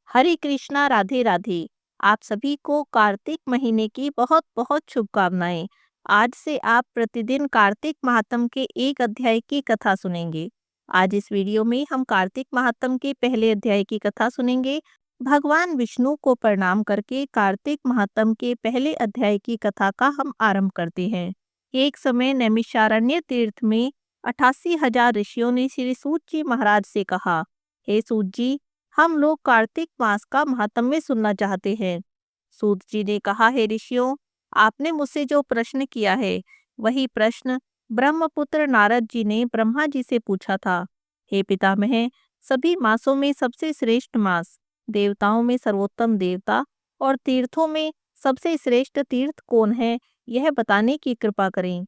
हरे कृष्णा, राधे राधे। आप सभी को कार्तिक महीने की बहुत बहुत शुभकामनाएं। आज से आप प्रतिदिन कार्तिक महात्म के एक अध्याय की कथा सुनेंगे। आज इस वीडियो में हम कार्तिक महात्म के पहले अध्याय की कथा सुनेंगे। भगवान विष्णु को प्रणाम करके कार्तिक महात्म के पहले अध्याय की कथा का हम आरंभ करते हैं। एक समय नैमिषारण्य तीर्थ में 88,000 ऋषियों ने श्री सूत जी महाराज से कहा, हे सूत जी, हम लोग कार्तिक मास का महात्म्य सुनना चाहते हैं। सूत जी ने कहा, हे ऋषियों, आपने मुझसे जो प्रश्न किया है वही प्रश्न ब्रह्मपुत्र नारद जी ने ब्रह्मा जी से पूछा था। हे पितामह, सभी मासों में सबसे श्रेष्ठ मास, देवताओं में सर्वोत्तम देवता और तीर्थों में सबसे श्रेष्ठ तीर्थ कौन है, यह बताने की कृपा करें।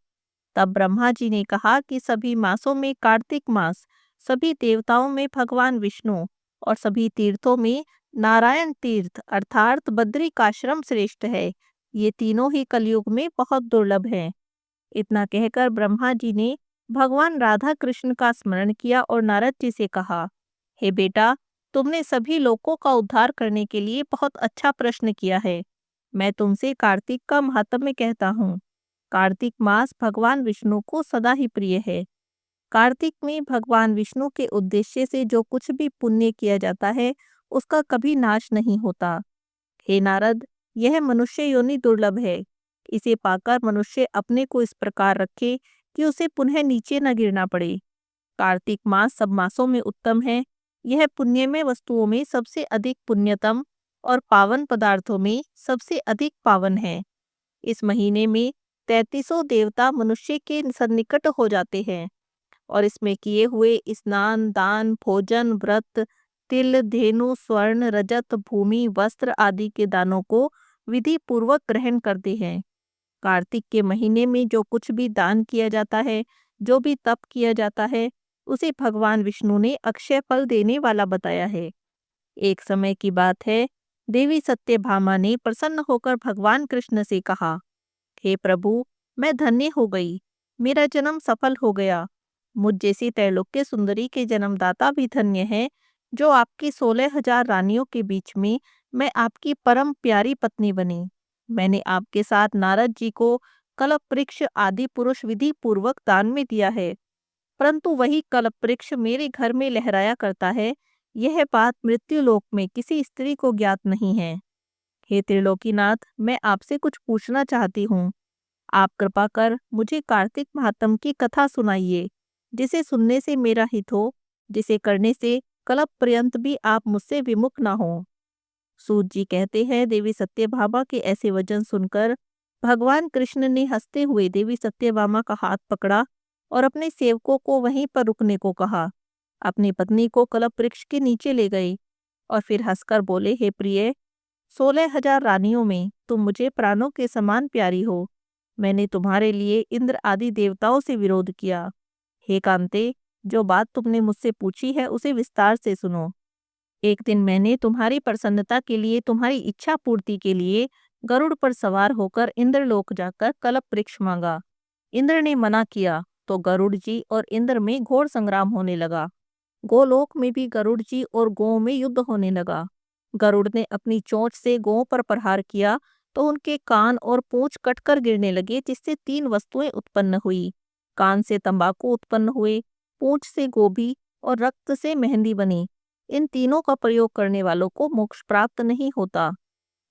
तब ब्रह्मा जी ने कहा कि सभी मासों में कार्तिक मास, सभी देवताओं में भगवान विष्णु और सभी तीर्थों में नारायण तीर्थ अर्थात बद्रिकाश्रम श्रेष्ठ है। ये तीनों ही कलयुग में बहुत दुर्लभ हैं। इतना कहकर ब्रह्मा जी ने भगवान राधा कृष्ण का स्मरण किया और नारद जी से कहा, हे बेटा, तुमने सभी लोगों का उद्धार करने के लिए बहुत अच्छा प्रश्न किया है। मैं तुमसे कार्तिक का महात्म्य कहता हूँ। कार्तिक मास भगवान विष्णु को सदा ही प्रिय है। कार्तिक में भगवान विष्णु के उद्देश्य से जो कुछ भी पुण्य किया जाता है उसका कभी नाश नहीं होता। हे नारद, यह मनुष्य योनि दुर्लभ है। इसे पाकर मनुष्य अपने को इस प्रकार रखे कि उसे पुनः नीचे न गिरना पड़े। कार्तिक मास सब मासों में उत्तम है। यह पुण्यमय वस्तुओं में सबसे अधिक पुण्यतम और पावन पदार्थों में सबसे अधिक पावन है। इस महीने में 3300 देवता मनुष्य के सन्निकट हो जाते हैं और इसमें किए हुए स्नान, दान, भोजन, व्रत, तिल, धेनु, स्वर्ण, रजत, भूमि, वस्त्र आदि के दानों को विधि पूर्वक ग्रहण करते हैं। कार्तिक के महीने में जो कुछ भी दान किया जाता है, जो भी तप किया जाता है, उसे भगवान विष्णु ने अक्षय फल देने वाला बताया है। एक समय की बात है, देवी सत्यभामा ने प्रसन्न होकर भगवान कृष्ण से कहा, हे प्रभु, मैं धन्य हो गई। मेरा जन्म सफल हो गया। मुझ जैसी त्रैलोक्य सुंदरी के जन्मदाता भी धन्य है, जो आपकी 16,000 रानियों के बीच में मैं आपकी परम प्यारी पत्नी बनी। मैंने आपके साथ नारद जी को कल्प वृक्ष आदि पुरुष विधि पूर्वक दान में दिया है, परंतु वही कल्प वृक्ष मेरे घर में लहराया करता है। यह बात मृत्युलोक में किसी स्त्री को ज्ञात नहीं है। हे त्रिलोकीनाथ, मैं आपसे कुछ पूछना चाहती हूँ। आप कृपा कर मुझे कार्तिक महात्म की कथा सुनाइए, जिसे सुनने से मेरा हित हो, जिसे करने से कल्प पर्यंत भी आप मुझसे विमुख ना हो। सूत जी कहते हैं, देवी सत्यभामा के ऐसे वचन सुनकर भगवान कृष्ण ने हंसते हुए देवी सत्यभामा का हाथ पकड़ा और अपने सेवकों को वहीं पर रुकने को कहा। अपनी पत्नी को कल्प वृक्ष के नीचे ले गई और फिर हंसकर बोले, हे प्रिय, 16,000 रानियों में तुम मुझे प्राणों के समान प्यारी हो। मैंने तुम्हारे लिए इंद्र आदि देवताओं से विरोध किया। हे कांते, जो बात तुमने मुझसे पूछी है उसे विस्तार से सुनो। एक दिन मैंने तुम्हारी प्रसन्नता के लिए, तुम्हारी इच्छा पूर्ति के लिए गरुड़ पर सवार होकर इंद्रलोक जाकर कल्प वृक्ष मांगा। इंद्र ने मना किया तो गरुड़ जी और इंद्र में घोर संग्राम होने लगा। गोलोक में भी गरुड़ जी और गौओं में युद्ध होने लगा। गरुड़ ने अपनी चोंच से गौओं पर प्रहार किया तो उनके कान और पूंछ कटकर गिरने लगे, जिससे 3 वस्तुएं उत्पन्न हुई। कान से तंबाकू उत्पन्न हुए, पूंछ से गोभी और रक्त से मेहंदी बनी। इन तीनों का प्रयोग करने वालों को मोक्ष प्राप्त नहीं होता।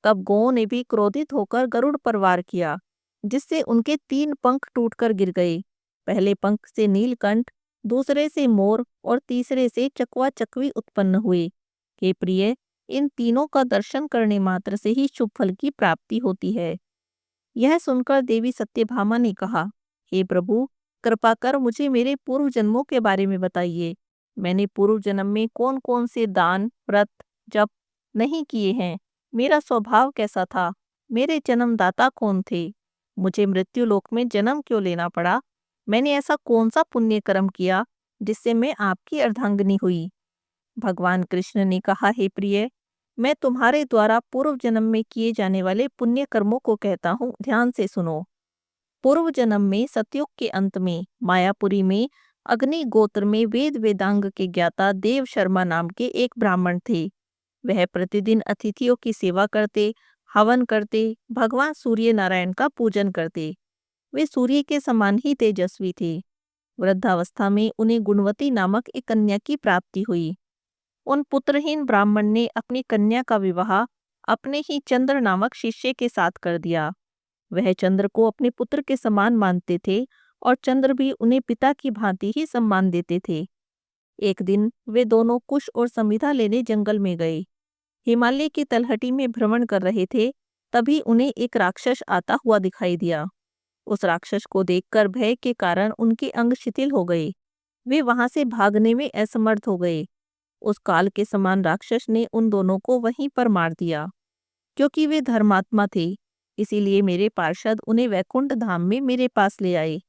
तब गौओं ने भी क्रोधित होकर गरुड़ पर वार किया, जिससे उनके 3 पंख टूटकर गिर गए। पहले पंख से नीलकंठ, दूसरे से मोर और तीसरे से चकवा चकवी उत्पन्न हुए। हे प्रिय, इन तीनों का दर्शन करने मात्र से ही शुभ फल की प्राप्ति होती है। यह सुनकर देवी सत्यभामा ने कहा, हे प्रभु, कृपा कर मुझे मेरे पूर्व जन्मों के बारे में बताइए। मैंने पूर्व जन्म में कौन कौन से दान, व्रत, जप नहीं किए हैं? मेरा स्वभाव कैसा था? मेरे जन्मदाता कौन थे? मुझे मृत्युलोक में जन्म क्यों लेना पड़ा? मैंने ऐसा कौन सा पुण्य कर्म किया जिससे मैं आपकी अर्धांगिनी हुई? भगवान कृष्ण ने कहा, हे प्रिय, मैं तुम्हारे द्वारा पूर्व जन्म में किए जाने वाले पुण्य कर्मों को कहता हूँ, ध्यान से सुनो। पूर्व जन्म में सतयुग के अंत में मायापुरी में अग्नि गोत्र में वेद वेदांग के ज्ञाता देव शर्मा नाम के एक ब्राह्मण थे। वह प्रतिदिन अतिथियों की सेवा करते, हवन करते, भगवान सूर्य नारायण का पूजन करते। वे सूर्य के समान ही तेजस्वी थे। वृद्धावस्था में उन्हें गुणवती नामक एक कन्या की प्राप्ति हुई। उन पुत्रहीन ब्राह्मण ने अपनी कन्या का विवाह अपने ही चंद्र नामक शिष्य के साथ कर दिया। वह चंद्र को अपने पुत्र के समान मानते थे और चंद्र भी उन्हें पिता की भांति ही सम्मान देते थे। एक दिन वे दोनों कुश और संविदा लेने जंगल में गए। हिमालय की तलहटी में भ्रमण कर रहे थे, तभी उन्हें एक राक्षस आता हुआ दिखाई दिया। उस राक्षस को देखकर भय के कारण उनके अंग शिथिल हो गए। वे वहां से भागने में असमर्थ हो गए। उस काल के समान राक्षस ने उन दोनों को वहीं पर मार दिया। क्योंकि वे धर्मात्मा थे, इसीलिए मेरे पार्षद उन्हें वैकुंठ धाम में मेरे पास ले आए।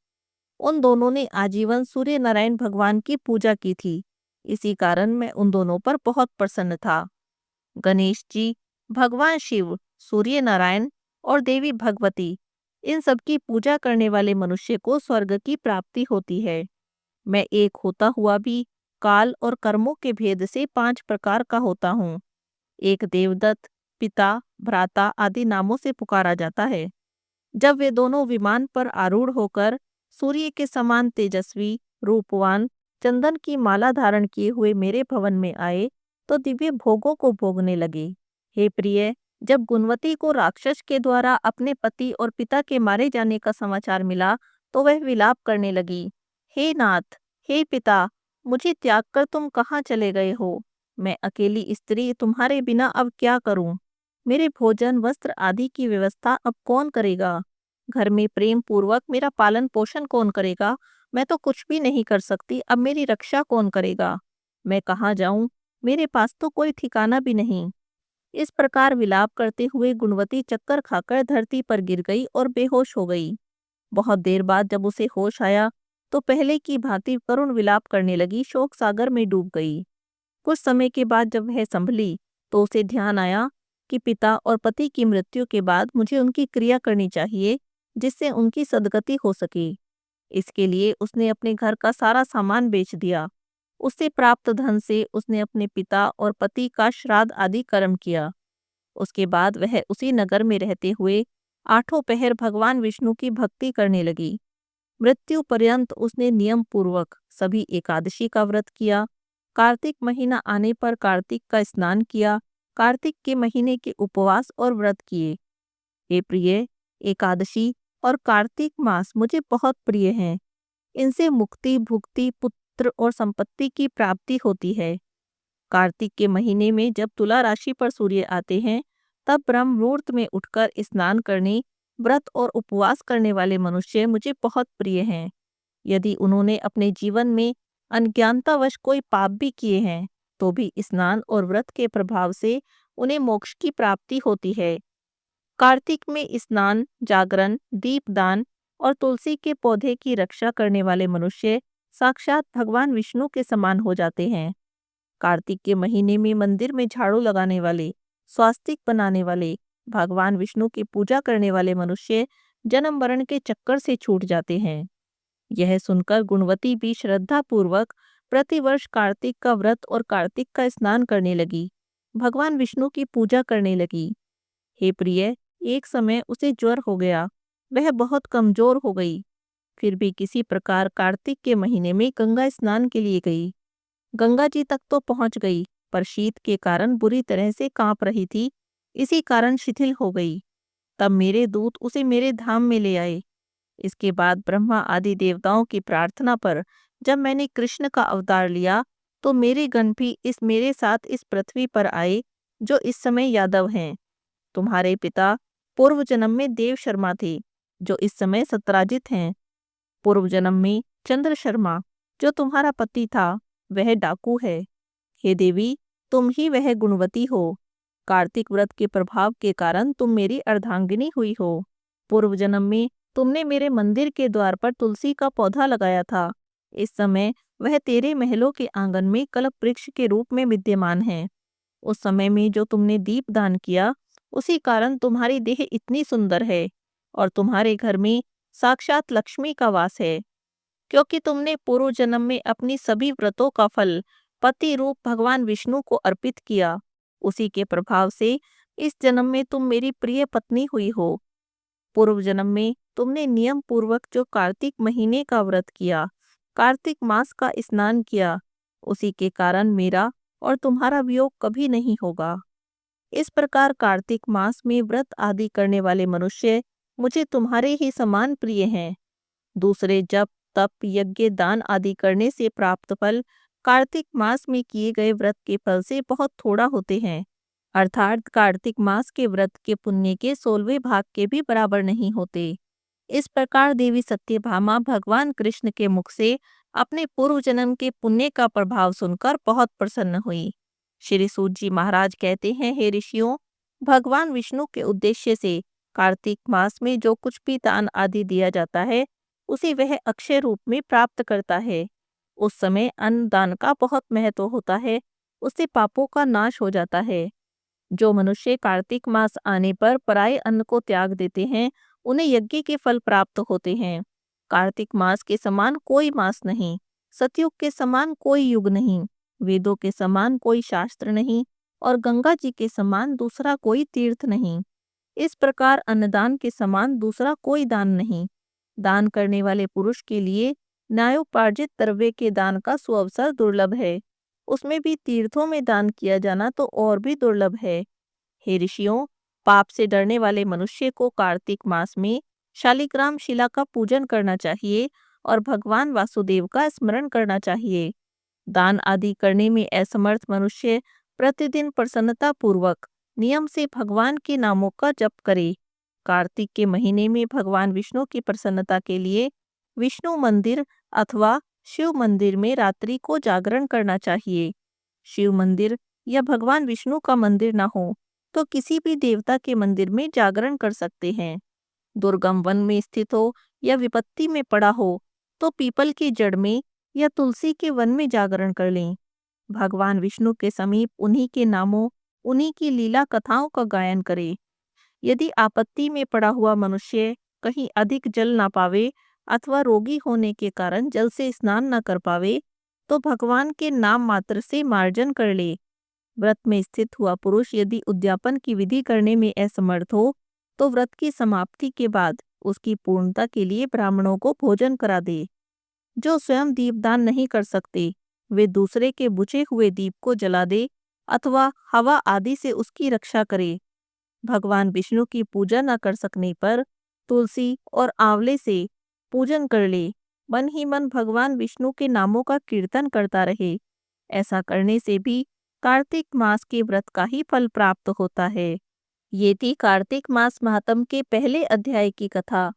उन दोनों ने आजीवन सूर्य नारायण भगवान की पूजा की थी। इसी कारण मैं उन दोनों पर बहुत प्रसन्न था। गणेश जी, भगवान शिव, सूर्य नारायण और देवी भगवती, इन सब की पूजा करने वाले मनुष्य को स्वर्ग की प्राप्ति होती है। मैं एक होता हुआ भी काल और कर्मों के भेद से 5 प्रकार का होता हूँ। एक देवदत्त, पिता, भ्राता आदि नामों से पुकारा जाता है। जब वे दोनों विमान पर आरूढ़ होकर सूर्य के समान तेजस्वी, रूपवान, चंदन की माला धारण किए हुए मेरे भवन में आए, तो दिव्य भोगों को भोगने लगे। हे प्रिय, जब गुणवती को राक्षस के द्वारा अपने पति और पिता के मारे जाने का समाचार मिला, तो वह विलाप करने लगी। हे नाथ, हे पिता, मुझे त्याग कर तुम कहाँ चले गए हो? मैं अकेली स्त्री तुम्हारे बिना अब क्या करूं? मेरे भोजन, वस्त्र आदि की व्यवस्था अब कौन करेगा? घर में प्रेम पूर्वक मेरा पालन पोषण कौन करेगा? मैं तो कुछ भी नहीं कर सकती, अब मेरी रक्षा कौन करेगा? मैं कहाँ जाऊं? मेरे पास तो कोई ठिकाना भी नहीं। इस प्रकार विलाप करते हुए गुणवती चक्कर खाकर धरती पर गिर गई और बेहोश हो गई। बहुत देर बाद जब उसे होश आया, तो पहले की भांति करुण विलाप करने लगी, शोक सागर में डूब गई। कुछ समय के बाद जब वह संभली, तो उसे ध्यान आया कि पिता और पति की मृत्यु के बाद मुझे उनकी क्रिया करनी चाहिए, जिससे उनकी सद्गति हो सके। इसके लिए उसने अपने घर का सारा सामान बेच दिया। उससे प्राप्त धन से उसने अपने पिता और पति का श्राद्ध आदि कर्म किया। उसके बाद वह उसी नगर में रहते हुए 8 पहर भगवान विष्णु की भक्ति करने लगी। मृत्यु पर्यंत उसने नियम पूर्वक सभी एकादशी का व्रत किया। कार्तिक महीना आने पर कार्तिक का स्नान किया। कार्तिक के महीने के उपवास और व्रत किए। हे प्रिय, एकादशी और कार्तिक मास मुझे बहुत प्रिय हैं। इनसे मुक्ति, भुक्ति, पुत्र और संपत्ति की प्राप्ति होती है। कार्तिक के महीने में जब तुला राशि पर सूर्य आते हैं, तब ब्रह्म मुहूर्त में उठकर स्नान करने, व्रत और उपवास करने वाले मनुष्य मुझे बहुत प्रिय हैं। यदि उन्होंने अपने जीवन में अज्ञानतावश कोई पाप भी किए हैं, तो भी स्नान और व्रत के प्रभाव से उन्हें मोक्ष की प्राप्ति होती है। कार्तिक में स्नान, जागरण, दीपदान और तुलसी के पौधे की रक्षा करने वाले मनुष्य साक्षात भगवान विष्णु के समान हो जाते हैं। कार्तिक के महीने में मंदिर में झाड़ू लगाने वाले, स्वास्तिक बनाने वाले, भगवान विष्णु की पूजा करने वाले मनुष्य जन्म मरण के चक्कर से छूट जाते हैं। यह सुनकर गुणवती भी श्रद्धा पूर्वक प्रतिवर्ष कार्तिक का व्रत और कार्तिक का स्नान करने लगी। भगवान विष्णु की पूजा करने लगी। हे प्रिय, एक समय उसे ज्वर हो गया। वह बहुत कमजोर हो गई। फिर भी किसी प्रकार कार्तिक के महीने में गंगा स्नान के लिए गई। गंगा जी तक तो पहुंच गई, पर शीत के कारण बुरी तरह से कांप रही थी, इसी कारण शिथिल हो गई। तब मेरे दूत उसे मेरे धाम में ले आए। इसके बाद ब्रह्मा आदि देवताओं की प्रार्थना पर जब मैंने कृष्ण का अवतार लिया, तो मेरे गण भी मेरे साथ इस पृथ्वी पर आए, जो इस समय यादव हैं। तुम्हारे पिता पूर्व जन्म में देव शर्मा थे, जो इस समय सत्राजित हैं। पूर्व जन्म में चंद्र शर्मा, जो तुम्हारा पति था, वह डाकू है। हे देवी, तुम ही वह गुणवती हो। कार्तिक व्रत के प्रभाव के कारण तुम मेरी अर्धांगिनी हुई हो। पूर्व जन्म में तुमने मेरे मंदिर के द्वार पर तुलसी का पौधा लगाया था। इस समय वह तेरे महलों के आंगन में कल्प वृक्ष के रूप में विद्यमान है। उस समय में जो तुमने दीप दान किया, उसी कारण तुम्हारी देह इतनी सुंदर है और तुम्हारे घर में साक्षात लक्ष्मी का वास है। क्योंकि तुमने पूर्व जन्म में अपनी सभी व्रतों का फल पति रूप भगवान विष्णु को अर्पित किया, उसी के प्रभाव से इस जन्म में तुम मेरी प्रिय पत्नी हुई हो। पूर्व जन्म में तुमने नियम पूर्वक जो कार्तिक महीने का व्रत किया, कार्तिक मास का स्नान किया, उसी के कारण मेरा और तुम्हारा वियोग कभी नहीं होगा। इस प्रकार कार्तिक मास में व्रत आदि करने वाले मनुष्य मुझे तुम्हारे ही समान प्रिय हैं। दूसरे जप तप यज्ञ दान आदि करने से प्राप्त फल कार्तिक मास में किए गए व्रत के फल से बहुत थोड़ा होते हैं, अर्थात कार्तिक मास के व्रत के पुण्य के 16वें भाग के भी बराबर नहीं होते। इस प्रकार देवी सत्यभामा भगवान कृष्ण के मुख से अपने पूर्व जन्म के पुण्य का प्रभाव सुनकर बहुत प्रसन्न हुई। श्री सूत जी महाराज कहते हैं, हे ऋषियों, भगवान विष्णु के उद्देश्य से कार्तिक मास में जो कुछ भी दान आदि दिया जाता है उसे वह अक्षय रूप में प्राप्त करता है। उस समय अन्न दान का बहुत महत्व होता है, उससे पापों का नाश हो जाता है। जो मनुष्य कार्तिक मास आने पर पराये अन्न को त्याग देते हैं उन्हें यज्ञ के फल प्राप्त होते हैं। कार्तिक मास के समान कोई मास नहीं, सतयुग के समान कोई युग नहीं, वेदों के समान कोई शास्त्र नहीं और गंगा जी के समान दूसरा कोई तीर्थ नहीं। इस प्रकार अन्नदान के समान दूसरा कोई दान नहीं। दान करने वाले पुरुष के लिए न्यायोपार्जित द्रव्य के दान का सुअवसर दुर्लभ है, उसमें भी तीर्थों में दान किया जाना तो और भी दुर्लभ है। हे ऋषियों, पाप से डरने वाले मनुष्य को कार्तिक मास में शालिग्राम शिला का पूजन करना चाहिए और भगवान वासुदेव का स्मरण करना चाहिए। दान आदि करने में असमर्थ मनुष्य प्रतिदिन प्रसन्नता पूर्वक नियम से भगवान के नामों का जप करे। कार्तिक के महीने में भगवान विष्णु की प्रसन्नता के लिए विष्णु मंदिर अथवा शिव मंदिर में रात्रि को जागरण करना चाहिए। शिव मंदिर या भगवान विष्णु का मंदिर न हो तो किसी भी देवता के मंदिर में जागरण कर सकते हैं। दुर्गम वन में स्थित हो या विपत्ति में पड़ा हो तो पीपल की जड़ में या तुलसी के वन में जागरण कर लें। भगवान विष्णु के समीप उन्हीं के नामों, उन्हीं की लीला कथाओं का गायन करे। यदि आपत्ति में पड़ा हुआ मनुष्य कहीं अधिक जल ना पावे अथवा रोगी होने के कारण जल से स्नान न कर पावे तो भगवान के नाम मात्र से मार्जन कर ले। व्रत में स्थित हुआ पुरुष यदि उद्यापन की विधि करने में असमर्थ हो तो व्रत की समाप्ति के बाद उसकी पूर्णता के लिए ब्राह्मणों को भोजन करा दे। जो स्वयं दीपदान नहीं कर सकते वे दूसरे के बुझे हुए दीप को जला दे अथवा हवा आदि से उसकी रक्षा करे। भगवान विष्णु की पूजा न कर सकने पर तुलसी और आंवले से पूजन कर ले। मन ही मन भगवान विष्णु के नामों का कीर्तन करता रहे। ऐसा करने से भी कार्तिक मास के व्रत का ही फल प्राप्त होता है। ये थी कार्तिक मास महात्म के पहले अध्याय की कथा।